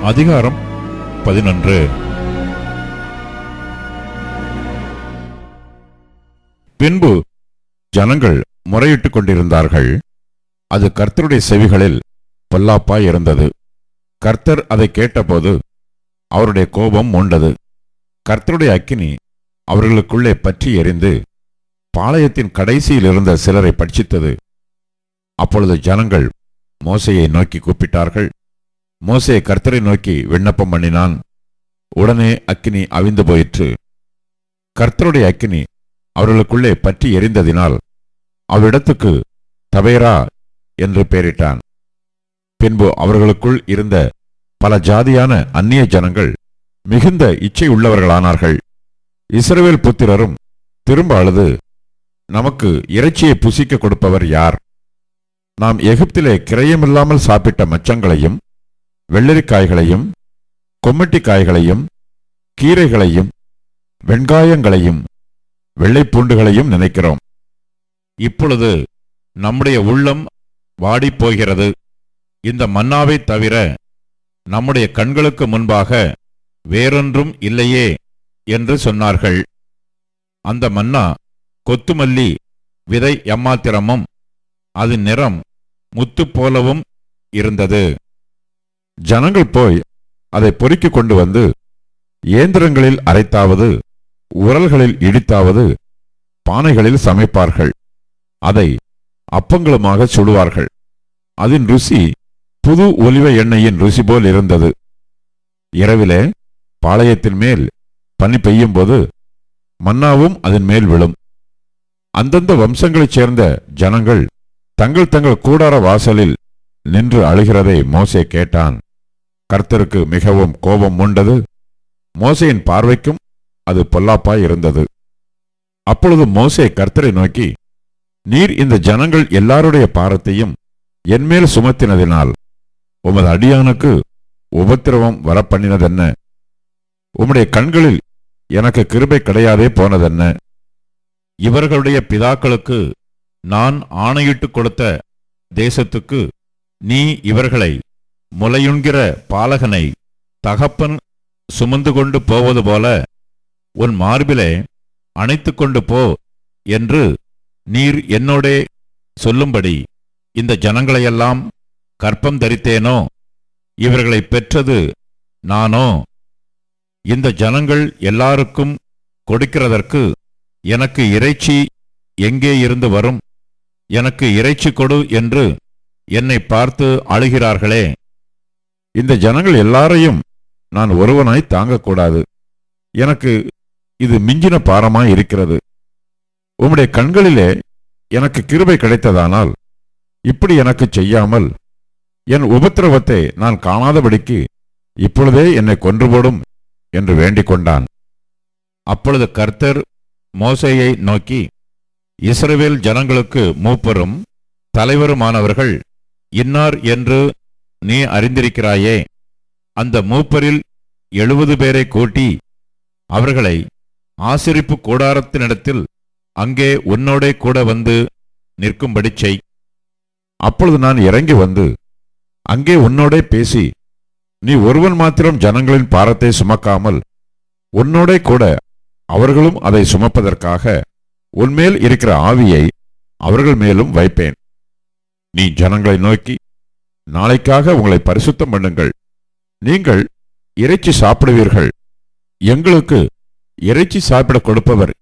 அதிகாரம் 11. பின்பு ஜனங்கள் முறையிட்டுக் கொண்டிருந்தார்கள். அது கர்த்தருடைய செவிகளில் பொல்லாப்பாய் இருந்தது. கர்த்தர் அதை கேட்டபோது அவருடைய கோபம் மூண்டது. கர்த்தருடைய அக்கினி அவர்களுக்குள்ளே பற்றி எரிந்து பாளையத்தின் கடைசியில் இருந்த சிலரை பட்சித்தது. அப்பொழுது ஜனங்கள் மோசேயை நோக்கி கூப்பிட்டார்கள். மோசே கர்த்தரை நோக்கி விண்ணப்பம் பண்ணினான். உடனே அக்கினி அவிந்து போயிற்று. கர்த்தருடைய அக்கினி அவர்களுக்குள்ளே பற்றி எரிந்ததினால் அவ்விடத்துக்கு தபேரா என்று பெயரிட்டான். பின்பு அவர்களுக்குள் இருந்த பல ஜாதியான அந்நிய ஜனங்கள் மிகுந்த இச்சை உள்ளவர்களானார்கள். இஸ்ரவேல் புத்திரரும் திரும்ப அழுது, நமக்கு இறைச்சியை புசிக்க கொடுப்பவர் யார்? நாம் எகிப்திலே கிரயமில்லாமல் சாப்பிட்ட மச்சங்களையும் வெள்ளரிக்காய்களையும் கொம்மட்டிக்காய்களையும் கீரைகளையும் வெண்காயங்களையும் வெள்ளைப்பூண்டுகளையும் நினைக்கிறோம். இப்பொழுது நம்முடைய உள்ளம் வாடிப்போகிறது. இந்த மன்னாவை தவிர நம்முடைய கண்களுக்கு முன்பாக வேறொன்றும் இல்லையே என்று சொன்னார்கள். அந்த மன்னா கொத்துமல்லி விதை எம்மாத்திரமும் அதன் நிறம் முத்து போலவும் இருந்தது. ஜனங்கள் போய் அதை பொறுக்கிக் கொண்டு வந்து இயந்திரங்களில் அரைத்தாவது உரல்களில் இடித்தாவது பானைகளில் சமைப்பார்கள். அதை அப்பங்களுமாக சுடுவார்கள். அதன் ருசி புது ஒலிவ எண்ணெயின் ருசி போல் இருந்தது. இரவிலே பாளையத்தின் மேல் பனி பெய்யும் போது மன்னாவும் அதன் மேல் விழும். அந்தந்த வம்சங்களைச் சேர்ந்த ஜனங்கள் தங்கள் தங்கள் கூடார வாசலில் நின்று அழுகிறதை மோசே கேட்டான். கர்த்தருக்கு மிகவும் கோபம் மூண்டது. மோசேயின் பார்வைக்கும் அது பொல்லாப்பாய் இருந்தது. அப்பொழுது மோசே கர்த்தரை நோக்கி, நீர் இந்த ஜனங்கள் எல்லாருடைய பாரத்தையும் என்மேல் சுமத்தினதினால் உமது அடியானுக்கு உபத்திரவம் வரப்பண்ணினதென்ன? உம்முடைய கண்களில் எனக்கு கிருபை கிடையாதே போனதென்ன? இவர்களுடைய பிதாக்களுக்கு நான் ஆணையிட்டு கொடுத்த தேசத்துக்கு நீ இவர்களை முலையுண்கிற பாலகனை தகப்பன் சுமந்து கொண்டு போவது போல உன் மார்பிலே அணைத்து கொண்டு போ என்று நீர் என்னோடே சொல்லும்படி இந்த ஜனங்களையெல்லாம் கற்பம் தரித்தேனோ? இவர்களை பெற்றது நானோ? இந்த ஜனங்கள் எல்லாருக்கும் கொடுக்கிறதற்கு எனக்கு இறைச்சி எங்கே இருந்து வரும்? எனக்கு இறைச்சி கொடு என்று என்னை பார்த்து அழுகிறார்களே. இந்த ஜனங்கள் எல்லாரையும் நான் ஒருவனாய் தாங்கக்கூடாது. எனக்கு இது மிஞ்சின பாரமாய் இருக்கிறது. உம்முடைய கண்களிலே எனக்கு கிருபை கிடைத்ததானால் இப்படி எனக்கு செய்யாமல் என் உபத்திரவத்தை நான் காணாதபடிக்கு இப்பொழுதே என்னை கொன்றுபோடும் என்று வேண்டிக் கொண்டான். அப்பொழுது கர்த்தர் மோசேயை நோக்கி, இஸ்ரவேல் ஜனங்களுக்கு மூப்பரும் தலைவருமானவர்கள் இன்னார் என்று நீ அறிந்திருக்கிறாயே. அந்த மூப்பரில் 70 பேரை கூட்டி அவர்களை ஆசரிப்பு கூடாரத்தினிடத்தில் அங்கே உன்னோடே கூட வந்து நிற்கும்படி செய். அப்பொழுது நான் இறங்கி வந்து அங்கே உன்னோடே பேசி, நீ ஒருவன் மாத்திரம் ஜனங்களின் பாரத்தை சுமக்காமல் உன்னோடே கூட அவர்களும் அதை சுமப்பதற்காக உன்மேல் இருக்கிற ஆவியை அவர்கள் மேலும் வைப்பேன். நீ ஜனங்களை நோக்கி, நாளைக்காக உங்களை பரிசுத்தம் பண்ணுங்கள். நீங்கள் இறைச்சி சாப்பிடுவீர்கள். எங்களுக்கு இறைச்சி சாப்பிட கொடுப்பவர்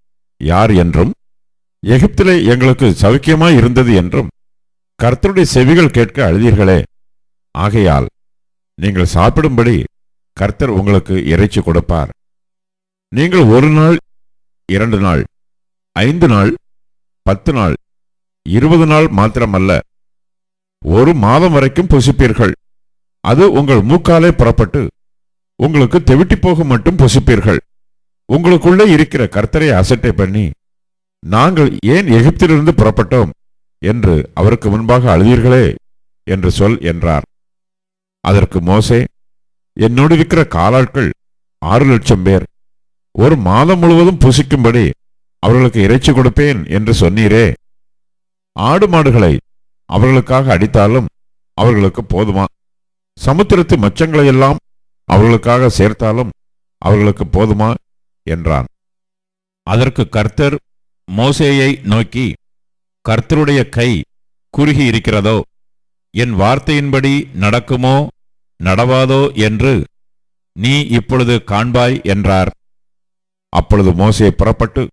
யார் என்றும், எகிப்திலே எங்களுக்கு சௌக்கியமாய் இருந்தது என்றும் கர்த்தருடைய செவிகள் கேட்க அழுதீர்களே. ஆகையால் நீங்கள் சாப்பிடும்படி கர்த்தர் உங்களுக்கு இறைச்சி கொடுப்பார். நீங்கள் 1 நாள் 2 நாள் 5 நாள் 10 நாள் 20 நாள் மாத்திரமல்ல, 1 மாதம் வரைக்கும் புசிப்பீர்கள். அது உங்கள் மூக்காலே புறப்பட்டு உங்களுக்கு தெவிட்டி போக மட்டும் புசிப்பீர்கள். உங்களுக்குள்ளே இருக்கிற கர்த்தரை அசட்டை பண்ணி, நாங்கள் ஏன் எகிப்திலிருந்து புறப்பட்டோம் என்று அவருக்கு முன்பாக அழுதீர்களே என்று சொல் என்றார். அதற்கு மோசே, என்னோடு இருக்கிற காலாட்கள் 6 லட்சம் பேர், 1 மாதம் முழுவதும் புசிக்கும்படி அவர்களுக்கு இறைச்சி கொடுப்பேன் என்று சொன்னீரே. ஆடு மாடுகளை அவர்களுக்காக அடித்தாலும் அவர்களுக்கு போதுமா? சமுத்திரத்து மச்சங்களையெல்லாம் அவர்களுக்காக சேர்த்தாலும் அவர்களுக்கு போதுமா என்றான். அதற்கு கர்த்தர் மோசேயை நோக்கி, கர்த்தருடைய கை குறுகி இருக்கிறதோ, என் வார்த்தையின்படி நடக்குமோ நடவாதோ என்று நீ இப்பொழுது காண்பாய் என்றார். அப்பொழுது மோசே புறப்பட்டு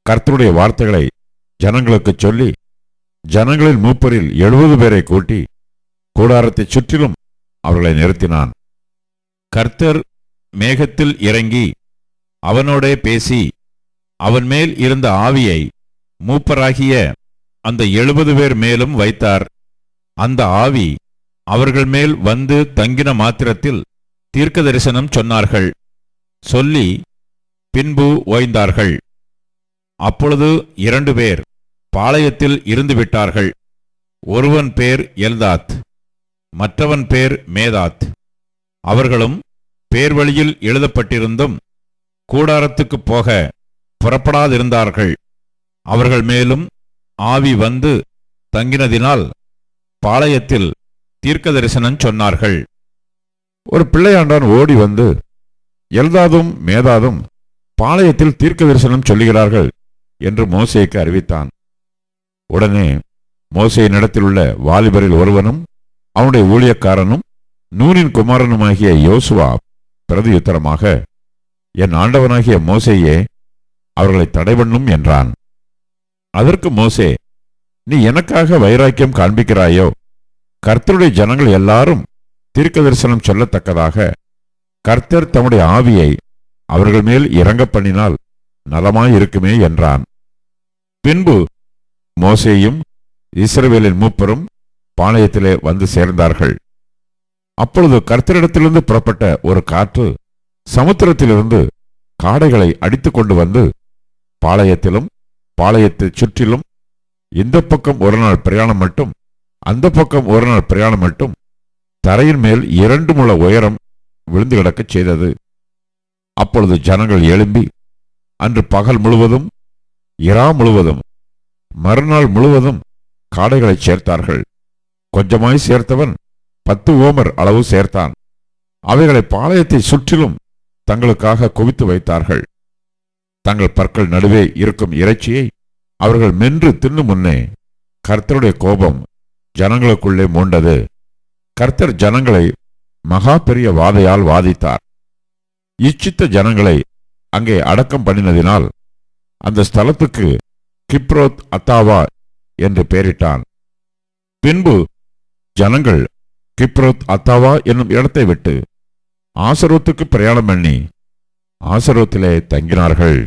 கர்த்தருடைய வார்த்தைகளை ஜனங்களுக்குச் சொல்லி, ஜனங்களின் மூப்பரில் 70 பேரை கூட்டி கூடாரத்தைச் சுற்றிலும் அவர்களை நிறுத்தினான். கர்த்தர் மேகத்தில் இறங்கி அவனோடே பேசி அவன் மேல் இருந்த ஆவியை மூப்பராகிய அந்த 70 பேர் மேலும் வைத்தார். அந்த ஆவி அவர்கள் மேல் வந்து தங்கின மாத்திரத்தில் தீர்க்க தரிசனம் சொன்னார்கள். சொல்லி பின்பு ஓய்ந்தார்கள். அப்பொழுது 2 பேர் பாளையத்தில் இருந்து விட்டார்கள். ஒருவன் பேர் எல்தாத், மற்றவன் பேர் மேதாத். அவர்களும் பேர் வழியில் எழுதப்பட்டிருந்தும் கூடாரத்துக்குப் போக புறப்படாதிருந்தார்கள். அவர்கள் மேலும் ஆவி வந்து தங்கினதினால் பாளையத்தில் தீர்க்க தரிசனம் சொன்னார்கள். ஒரு பிள்ளையாண்டான் ஓடி வந்து, எல்தாதும் மேதாதும் பாளையத்தில் தீர்க்க தரிசனம் சொல்லுகிறார்கள் என்று மோசேக்கு அறிவித்தான். உடனே மோசேயினிடத்தில் உள்ள வாலிபரில் ஒருவனும் அவனுடைய ஊழியக்காரனும் நூனின் குமாரனுமாகிய யோசுவா பிரதியுத்தரமாக, என் ஆண்டவனாகிய மோசேயே, அவர்களை தடைபண்ணும் என்றான். அதற்கு மோசே, நீ எனக்காக வைராக்கியம் காண்பிக்கிறாயோ? கர்த்தருடைய ஜனங்கள் எல்லாரும் தீர்க்க தரிசனம் சொல்லத்தக்கதாக கர்த்தர் தம்முடைய ஆவியை அவர்கள் மேல் இறங்க பண்ணினால் நலமாயிருக்குமே என்றான். பின்பு மோசேயும் இஸ்ரவேலின் மூப்பரும் பாளையத்திலே வந்து சேர்ந்தார்கள். அப்பொழுது கர்த்தரிடத்திலிருந்து புறப்பட்ட ஒரு காற்று சமுத்திரத்திலிருந்து காடைகளை அடித்துக் கொண்டு வந்து பாளையத்திலும் பாளையத்தைச் சுற்றிலும் இந்த பக்கம் ஒரு நாள் பிரயாணம் மட்டும் அந்த பக்கம் ஒரு நாள் பிரயாணம் மட்டும் தரையின் மேல் 2 முழ உயரம் விழுந்து கிடக்கச் செய்தது. அப்பொழுது ஜனங்கள் எழும்பி அன்று பகல் முழுவதும் இரா முழுவதும் மறுநாள் முழுவதும் காடைகளைச் சேர்த்தார்கள். கொஞ்சமாய் சேர்த்தவன் 10 ஓமர் அளவு சேர்த்தான். அவைகளை பாளையத்தை சுற்றிலும் தங்களுக்காக குவித்து வைத்தார்கள். தங்கள் பற்கள் நடுவே இருக்கும் இறைச்சியை அவர்கள் மென்று தின்னு முன்னே கர்த்தருடைய கோபம் ஜனங்களுக்குள்ளே மூண்டது. கர்த்தர் ஜனங்களை மகா பெரிய வாதையால் வாதித்தார். இச்சித்த ஜனங்களை அங்கே அடக்கம் பண்ணினதினால் அந்த ஸ்தலத்துக்கு கிப்ரோத் அத்தாவா என்று பெயரிட்டான். பின்பு ஜனங்கள் கிப்ரோத் அத்தாவா என்னும் இடத்தை விட்டு ஆசரோத்துக்கு பிரயாணம் பண்ணி ஆசரோத்திலே தங்கினார்கள்.